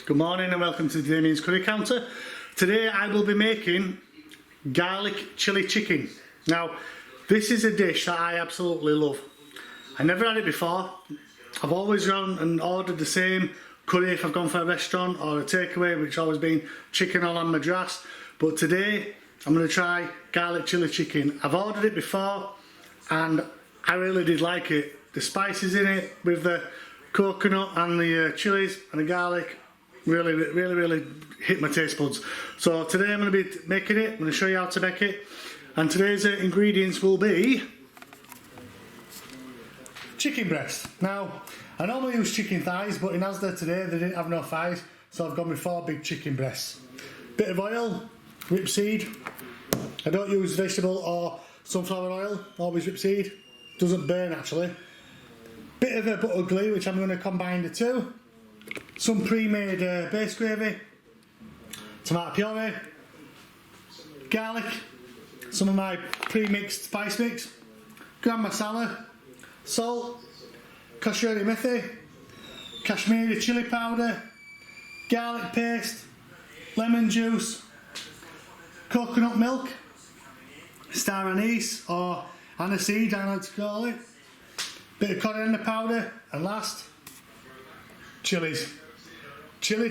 Good morning and welcome to Damien's Curry Counter. Today I will be making garlic chili chicken. Now this is a dish that I absolutely love. I never had it before. I've always gone and ordered the same curry if I've gone for a restaurant or a takeaway, which has always been chicken a la madras. But today I'm going to try garlic chili chicken. I've ordered it before and I really did like it. The spices in it with the coconut and the chilies and the garlic really hit my taste buds. So today I'm going to be making it. I'm going to show you how to make it, and today's ingredients will be chicken breast. Now I normally use chicken thighs, but in Asda today they didn't have no thighs, so I've gone with 4 big chicken breasts. Bit of oil, ripseed. I don't use vegetable or sunflower oil, always ripseed. Doesn't burn actually. Bit of a butter glue, which I'm going to combine the two. Some pre-made base gravy, tomato puree, garlic, some of my pre-mixed spice mix, garam masala, salt, kasuri methi, Kashmiri chili powder, garlic paste, lemon juice, coconut milk, star anise or aniseed I like to call it, bit of coriander powder, and last, chilies. Chili.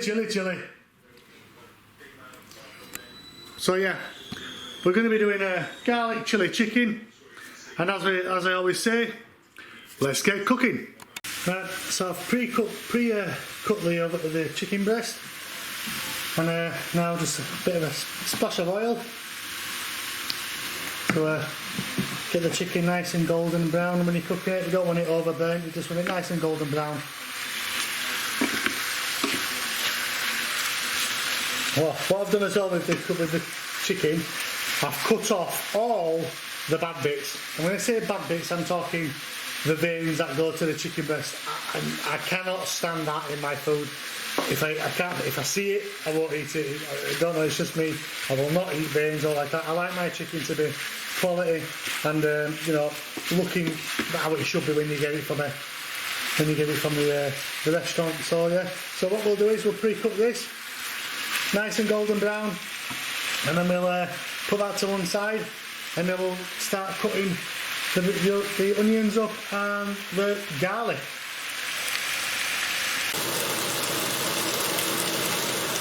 So yeah, we're going to be doing a garlic chili chicken, and as I always say, let's get cooking. Right, so I've pre-cut the chicken breast, and now just a bit of a splash of oil to get the chicken nice and golden brown. And when you cook it, you don't want it overburnt, you just want it nice and golden brown. Well, what I've done as well with the chicken, I've cut off all the bad bits. And when I say bad bits, I'm talking the veins that go to the chicken breast. I cannot stand that in my food. If I see it, I won't eat it. I don't know, it's just me. I will not eat veins or like that. I like my chicken to be quality and looking how it should be when you get it from the restaurant. So yeah. So what we'll do is we'll pre-cook this nice and golden brown, and then we'll put that to one side, and then we'll start cutting the onions up and the garlic.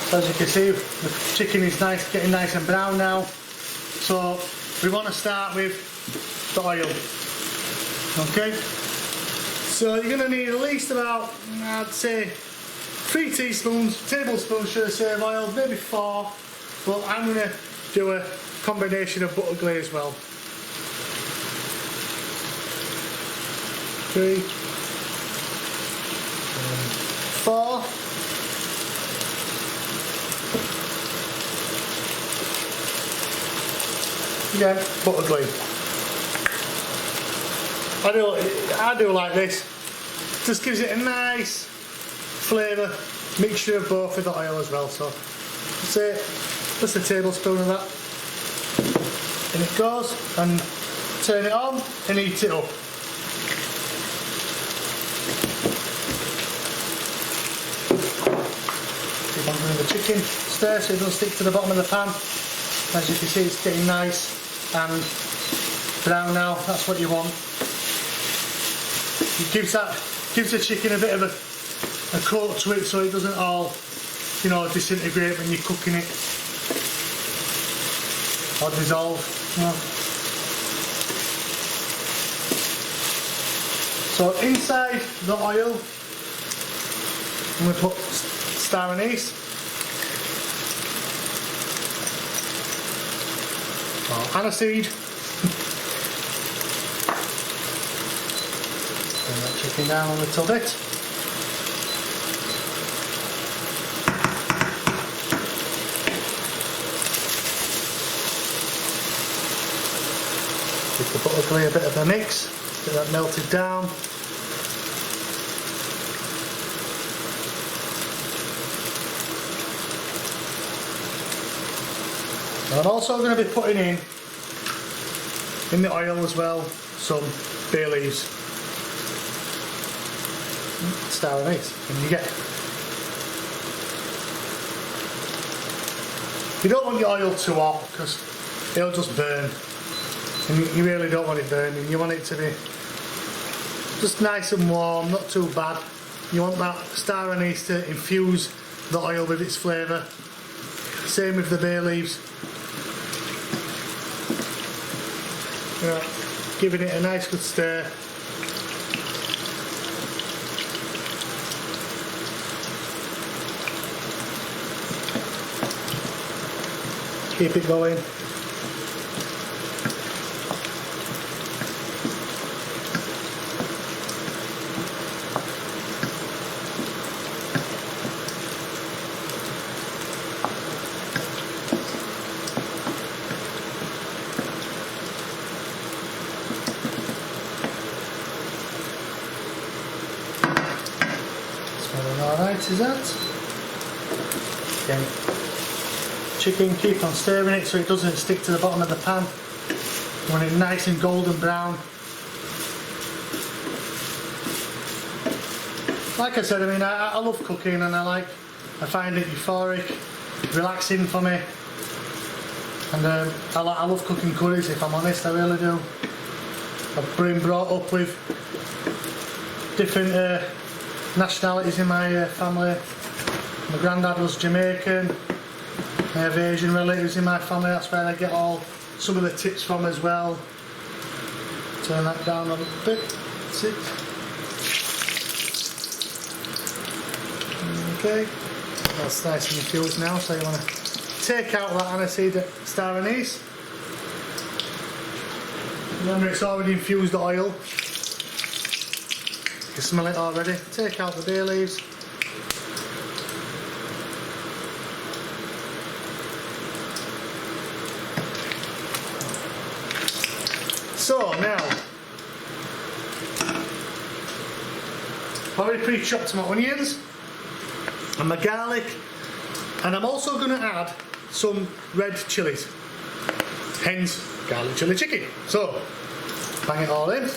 So as you can see, the chicken is getting nice and brown now. So we want to start with the oil. Okay. So you're going to need at least about, I'd say, 3 tablespoons should I say, of oil, maybe 4, but I'm going to do a combination of butter glaze as well. 3, 4. Again, butter glue. I do like this. Just gives it a nice flavour, mixture of both with the oil as well. So say just a tablespoon of that, and it goes, and turn it on and heat it up. Keep on doing the chicken, stir so it doesn't stick to the bottom of the pan. As you can see, it's getting nice and brown now. That's what you want. It gives the chicken a bit of a coat to it, so it doesn't all disintegrate when you're cooking it or dissolve. So inside the oil I'm going to put star anise or aniseed. Bring that chicken down a little bit. Give the butter glue a bit of a mix, get that melted down. And I'm also going to be putting in the oil as well some bay leaves. Star anise, and you get You don't want your oil too hot because it'll just burn, and you really don't want it burning. You want it to be just nice and warm, not too bad. You want that star anise to infuse the oil with its flavour. Same with the bay leaves. Giving it a nice good stir. Keep it going. Smelling alright, is that? Okay. Chicken, keep on stirring it so it doesn't stick to the bottom of the pan. You want it nice and golden brown. Like I said, I mean, I love cooking, and I find it euphoric, relaxing for me, and I love cooking curries, if I'm honest, I really do. I've been brought up with different nationalities in my family. My granddad was Jamaican. I have Asian relatives in my family, that's where I get some of the tips from as well. Turn that down a little bit, that's it. Okay, that's nice and infused now, so you want to take out that aniseed star anise. Remember, it's already infused the oil. You can smell it already. Take out the bay leaves. So now, I've already pre-chopped my onions and my garlic, and I'm also going to add some red chillies, hence garlic chilli chicken. So, bang it all in.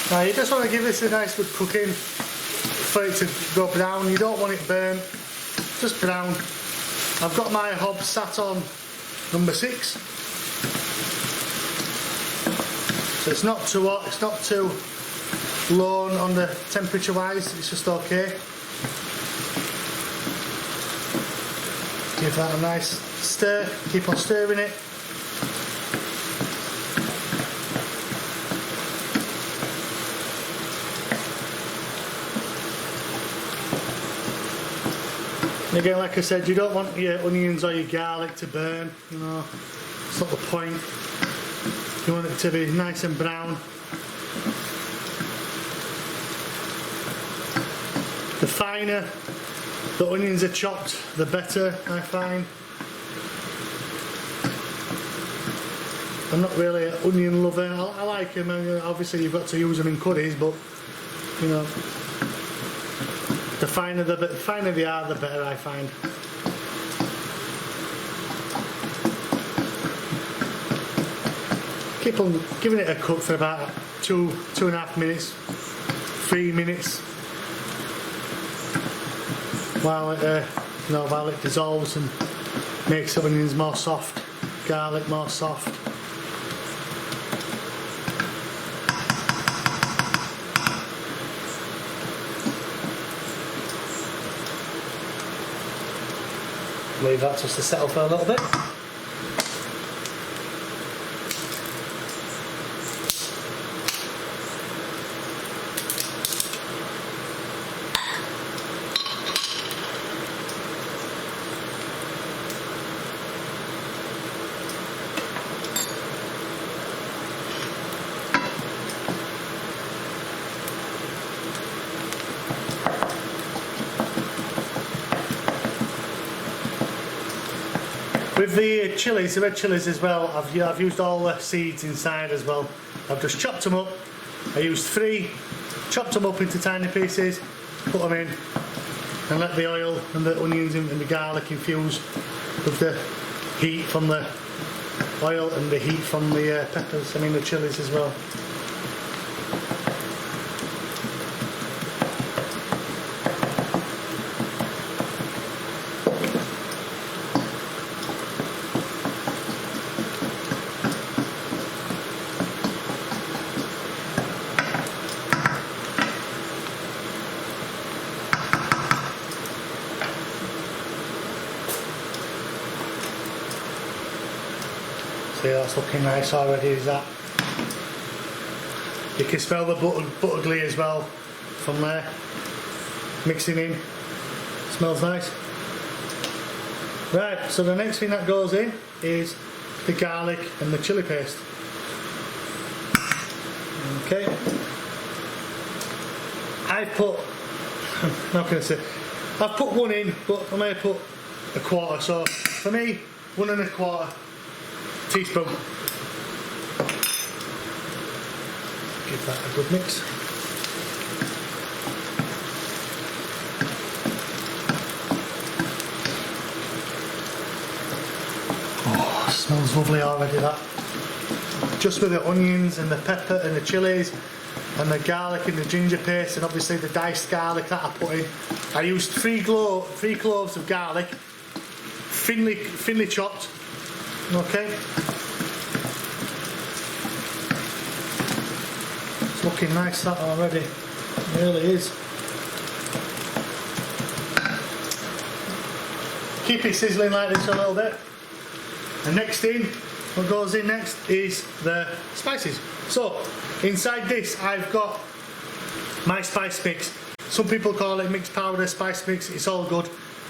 Now you just want to give this a nice good cooking for it to go brown. You don't want it burnt, just brown. I've got my hob sat on number 6. So it's not too hot, it's not too low on the temperature wise, it's just okay. Give that a nice stir, keep on stirring it. Again, like I said, you don't want your onions or your garlic to burn, you know, that's not the point. You want it to be nice and brown. The finer the onions are chopped, the better, I find. I'm not really an onion lover. I like them, and obviously you've got to use them in curries, but you know, the finer they are, the better, I find. Keep on giving it a cook for about 2.5 minutes, 3 minutes, while it dissolves and makes the onions more soft, garlic more soft. Leave that just to settle for a little bit. With the chilies, the red chilies as well, I've used all the seeds inside as well. I've just chopped them up, I used 3, chopped them up into tiny pieces, put them in, and let the oil and the onions and the garlic infuse with the heat from the oil and the heat from the peppers, the chilies as well. See, that's looking nice already, is that? You can smell the butter glee as well from there, mixing in. Smells nice. Right, so the next thing that goes in is the garlic and the chilli paste. Okay. I've put, how can I say, I've put 1 in, but I may put a quarter, so for me, 1 1/4 teaspoon. Give that a good mix. Oh, smells lovely already, that. Just with the onions and the pepper and the chilies and the garlic and the ginger paste and obviously the diced garlic that I put in. I used 3 cloves of garlic, thinly chopped. Okay. It's looking nice that already. It really is. Keep it sizzling like this a little bit. And next in, what goes in next is the spices. So inside this I've got my spice mix. Some people call it mixed powder, spice mix, it's all good.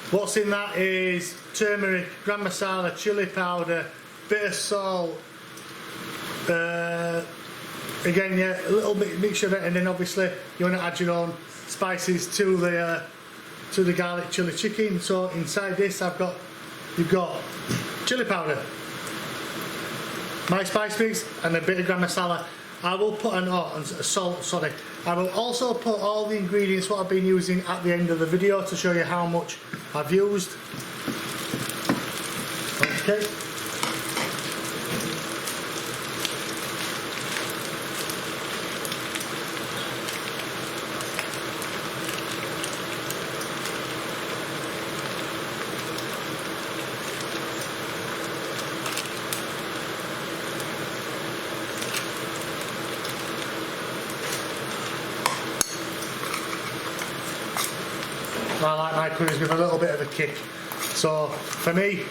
What's in that is turmeric, garam masala, chili powder, bit of salt, again, yeah, a little bit mixture of it, and then obviously you want to add your own spices to the garlic chili chicken. So inside this you've got chili powder, my spice mix, and a bit of garam masala. I will put salt, sorry. I will also put all the ingredients what I've been using at the end of the video to show you how much I've used. Okay. I like my curries with a little bit of a kick. So for me,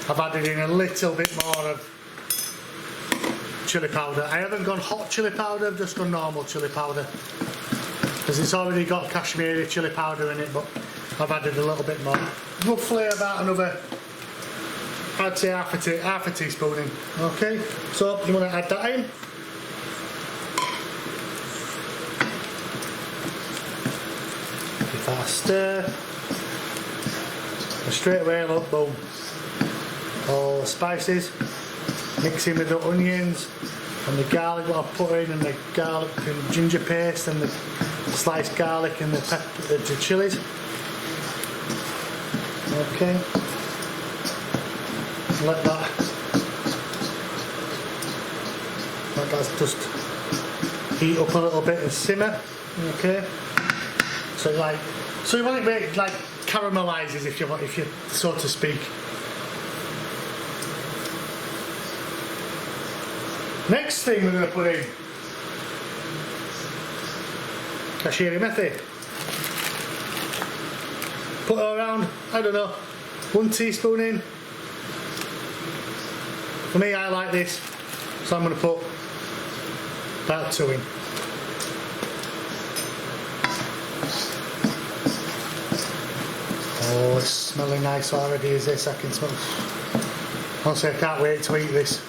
I've added in a little bit more of chili powder. I haven't gone hot chili powder, I've just gone normal chili powder. Because it's already got Kashmiri chili powder in it, but I've added a little bit more. Roughly about another, I'd say half a teaspoon in. Okay, so you want to add that in. Give that a stir. And straight away, look, boom. All the spices, mixing with the onions and the garlic what I've put in, and the garlic and ginger paste and the sliced garlic and the pepper, the chilies. Okay. Let that just heat up a little bit and simmer. Okay. So you want it to like caramelizes if you so to speak. Next thing we're going to put in Kashmiri methi. Put around, I don't know, 1 teaspoon in. For me, I like this, so I'm going to put about 2 in. Oh, it's smelling nice already, is this? I can smell. Honestly, I can't wait to eat this.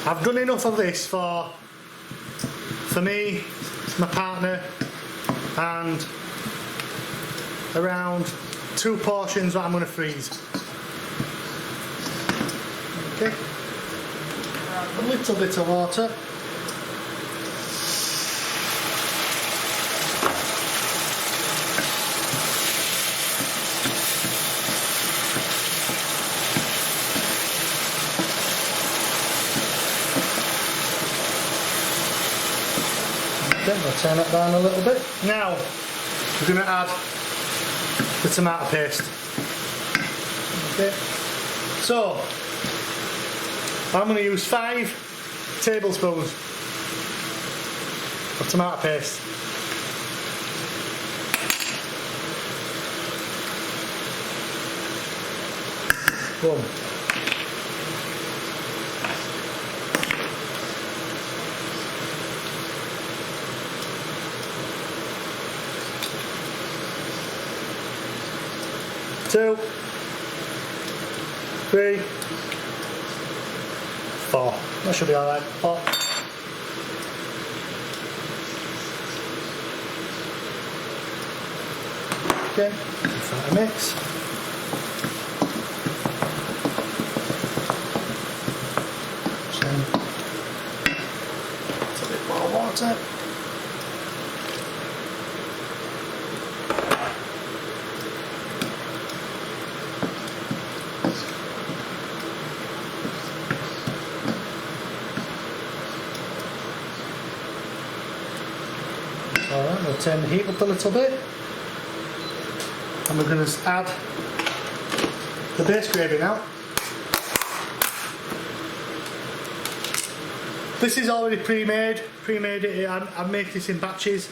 I've done enough of this for me, my partner, and around 2 portions that I'm going to freeze. Okay. add a little bit of water. Okay, we'll turn it down a little bit. Now we're going to add the tomato paste. Okay, so I'm going to use 5 tablespoons of tomato paste. Boom. Two, 3, 4. That should be alright. 4. Okay, give that a mix. A bit more water. Alright, we'll turn the heat up a little bit. And we're going to add the base gravy now. This is already pre-made it. I make this in batches.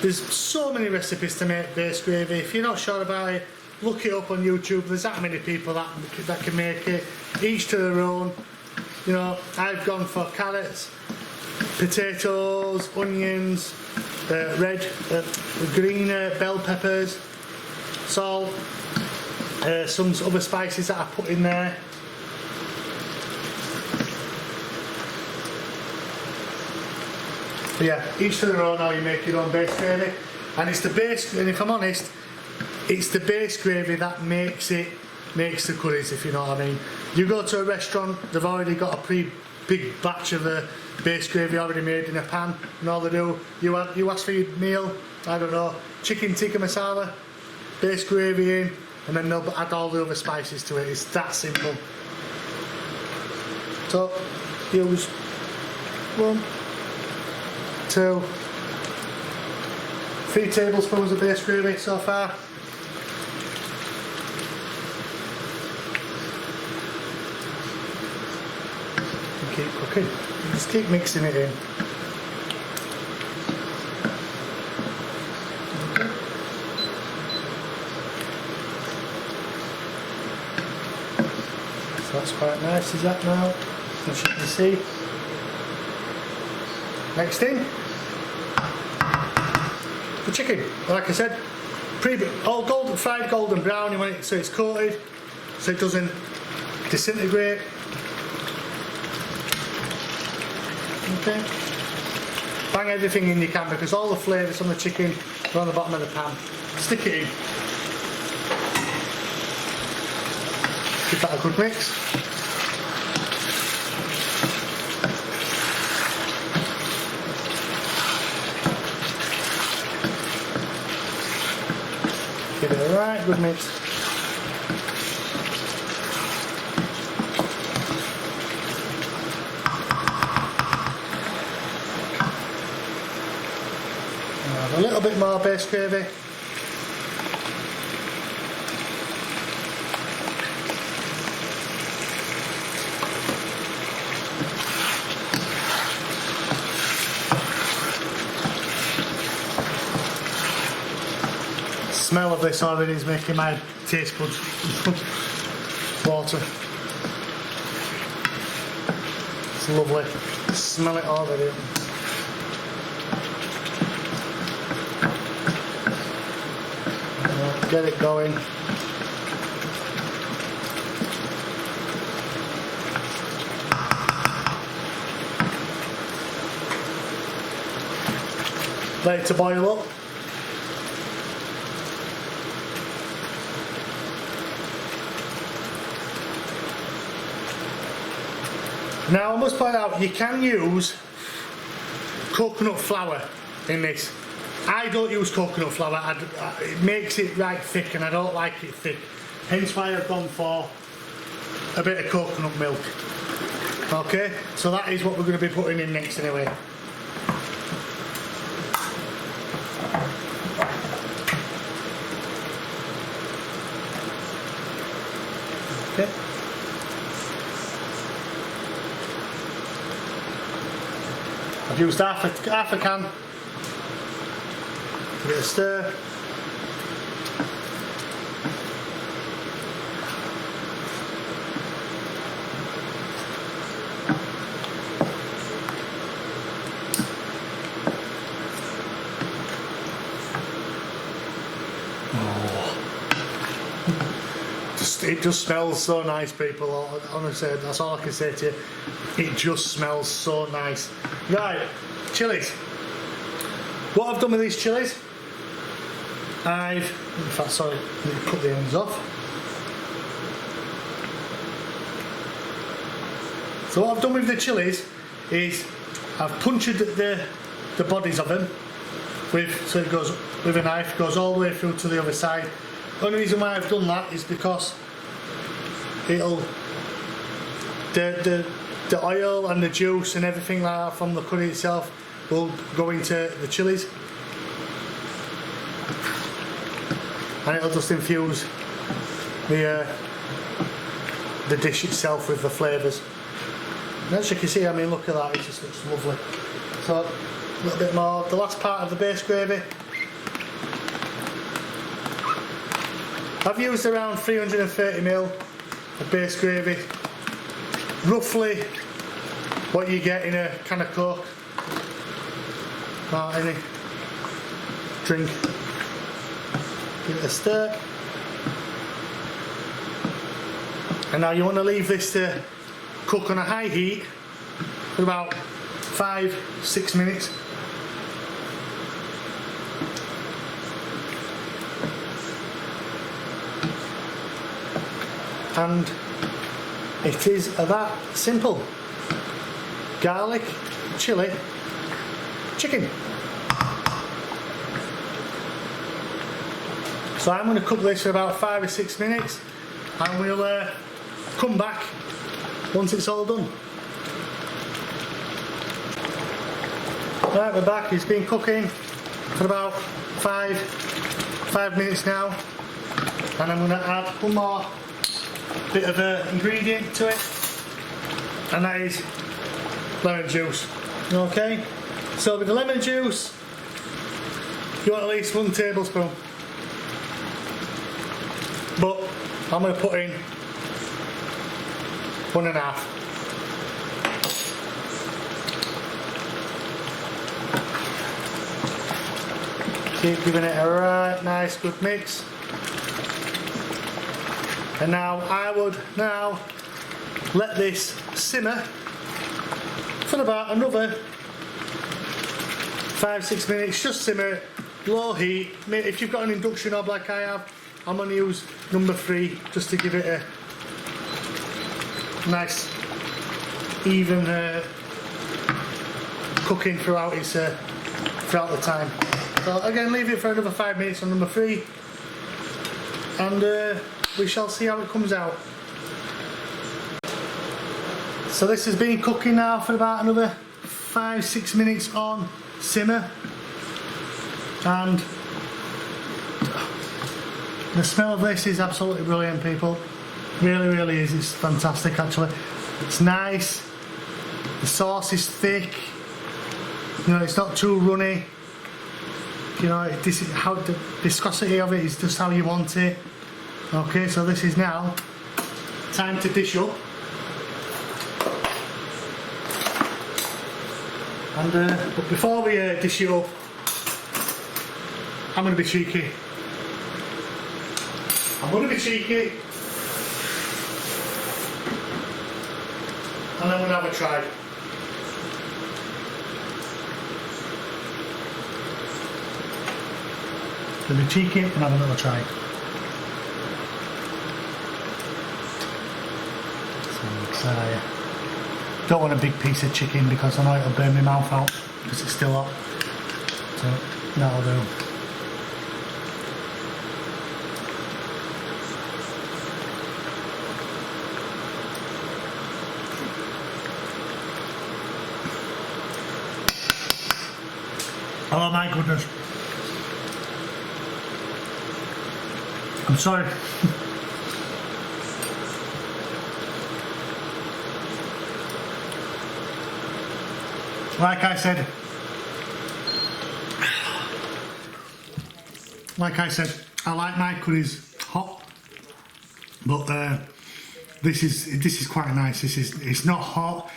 There's so many recipes to make base gravy. If you're not sure about it, look it up on YouTube. There's that many people that can make it, each to their own. You know, I've gone for carrots, potatoes, onions, green bell peppers, salt, some other spices that I put in there. But yeah, each to their own how you make your own base gravy. And it's the base, and if I'm honest, it's the base gravy that makes the curries, if you know what I mean. You go to a restaurant, they've already got a big batch of the base gravy already made in a pan, and all they do, you ask for your meal, I don't know, chicken tikka masala, base gravy in, and then they'll add all the other spices to it. It's that simple. So use 1, 2, 3 tablespoons of base gravy so far. And keep cooking. Just keep mixing it in. Okay. So that's quite nice, is that now? As you can see. Next thing, the chicken. Like I said, all fried golden brown. You want it so it's coated, so it doesn't disintegrate. Okay. Bang everything in you can, because all the flavours on the chicken are on the bottom of the pan. Stick it in. Give that a good mix. Give it a right good mix. A little bit more base gravy. The smell of this already is making my taste buds water. It's lovely. Smell it already. Get it going. Let it to boil up. Now I must point out, you can use coconut flour in this. I don't use coconut flour, it makes it right thick and I don't like it thick. Hence why I've gone for a bit of coconut milk. Okay, so that is what we're going to be putting in next anyway. Okay. I've used half a can. Give it a stir. It just smells so nice, people. Honestly, that's all I can say to you. It just smells so nice. Right, chilies. What I've done with these chilies, in fact, sorry, let me cut the ends off. So what I've done with the chilies is I've punctured the bodies of them so it goes with a knife, goes all the way through to the other side. The only reason why I've done that is because the oil and the juice and everything like that from the curry itself will go into the chilies, and it'll just infuse the dish itself with the flavours. And as you can see, I mean, look at that, it just looks lovely. So a little bit more, the last part of the base gravy. I've used around 330ml of base gravy, roughly what you get in a can of Coke or any drink. Give it a stir. And now you want to leave this to cook on a high heat for about 5-6 minutes. And it is that simple. Garlic, chilli, chicken. So I'm going to cook this for about 5 or 6 minutes and we'll come back once it's all done. Right, we're back. It's been cooking for about 5 minutes now, and I'm going to add one more bit of an ingredient to it, and that is lemon juice. Okay, so with the lemon juice you want at least 1 tablespoon, but I'm going to put in 1.5. Keep giving it a right nice good mix. And now I would let this simmer for about another 5-6 minutes. Just simmer, low heat. If you've got an induction hob like I have, I'm going to use number 3 just to give it a nice even cooking throughout the time. So again, leave it for another 5 minutes on number 3, and we shall see how it comes out. So this has been cooking now for about another 5-6 minutes on simmer, and the smell of this is absolutely brilliant, people. Really is. It's fantastic actually. It's nice. The sauce is thick. You know, it's not too runny. You know, this is how the viscosity of it is just how you want it. Okay, so this is now time to dish up. And but before we dish it up, I'm going to be cheeky. And I'm going to have a try. Going to be cheeky and have another try. So excited. Don't want a big piece of chicken because I know it'll burn my mouth out because it's still hot. So that'll do. Oh my goodness. I'm sorry. Like I said, I like my curries hot, but this is quite nice. It's not hot.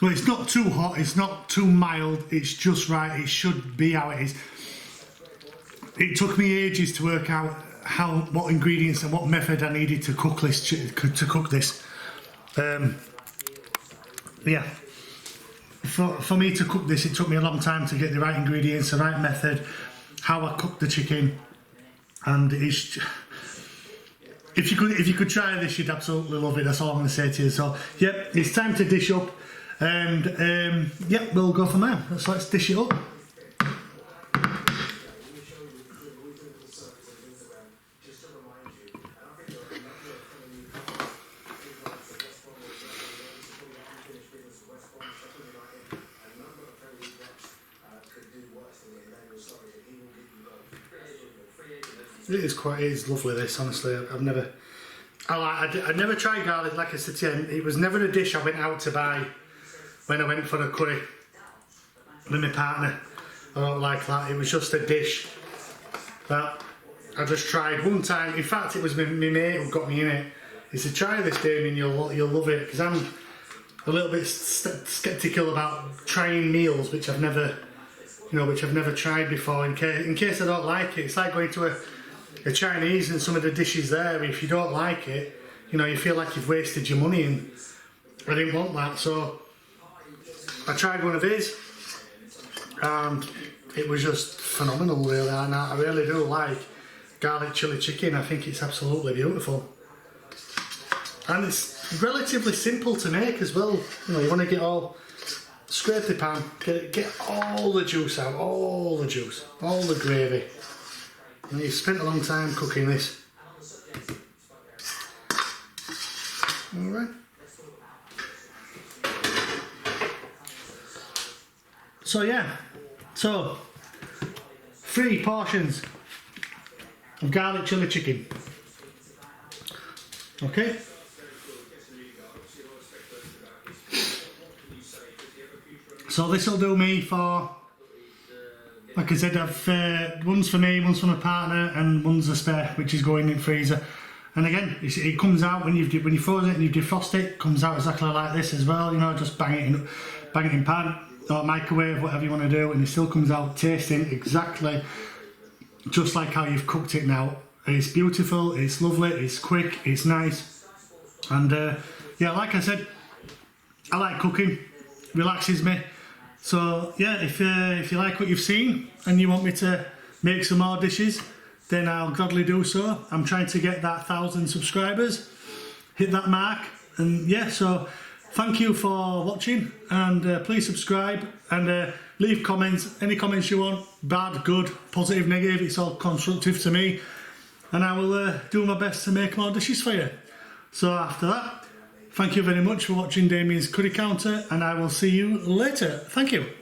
Well, it's not too hot. It's not too mild. It's just right. It should be how it is. It took me ages to work out what ingredients and what method I needed to cook this. Yeah. For me to cook this, it took me a long time to get the right ingredients, the right method, how I cook the chicken, and it's. If you could try this, you'd absolutely love it. That's all I'm going to say to you. So, yep, it's time to dish up, and yep, we'll go from there. Let's dish it up. It is lovely. This, honestly, I've never tried garlic. Like I said to you, it was never a dish I went out to buy when I went for a curry with my partner. I don't like that. It was just a dish that I just tried one time. In fact, it was my mate who got me in it. He said, "Try this, Damien. You'll love it." Because I'm a little bit skeptical about trying meals which I've never tried before. In case I don't like it, it's like going to a Chinese and some of the dishes there. If you don't like it, you feel like you've wasted your money, and I didn't want that. So I tried one of his, and it was just phenomenal, really. And I really do like garlic chili chicken. I think it's absolutely beautiful, and it's relatively simple to make as well. You want to scrape the pan, get all the juice out, all the gravy. And you've spent a long time cooking this. Alright. So yeah, 3 portions of garlic chili chicken. Okay. So this will do me for, like I said, I've one's for me, one's for my partner, and one's a spare, which is going in the freezer. And again, it comes out when you froze it and you defrost it. Comes out exactly like this as well. Just bang it in pan or microwave, whatever you want to do, and it still comes out tasting exactly just like how you've cooked it now. It's beautiful, it's lovely, it's quick, it's nice, and yeah, like I said, I like cooking, relaxes me. So yeah, if you like what you've seen and you want me to make some more dishes, then I'll gladly do so. I'm trying to get that 1,000 subscribers, hit that mark, and yeah, so thank you for watching, and please subscribe and leave comments, any comments you want, bad, good, positive, negative, it's all constructive to me, and I will do my best to make more dishes for you. So after that, thank you very much for watching Damien's Curry Counter, and I will see you later. Thank you.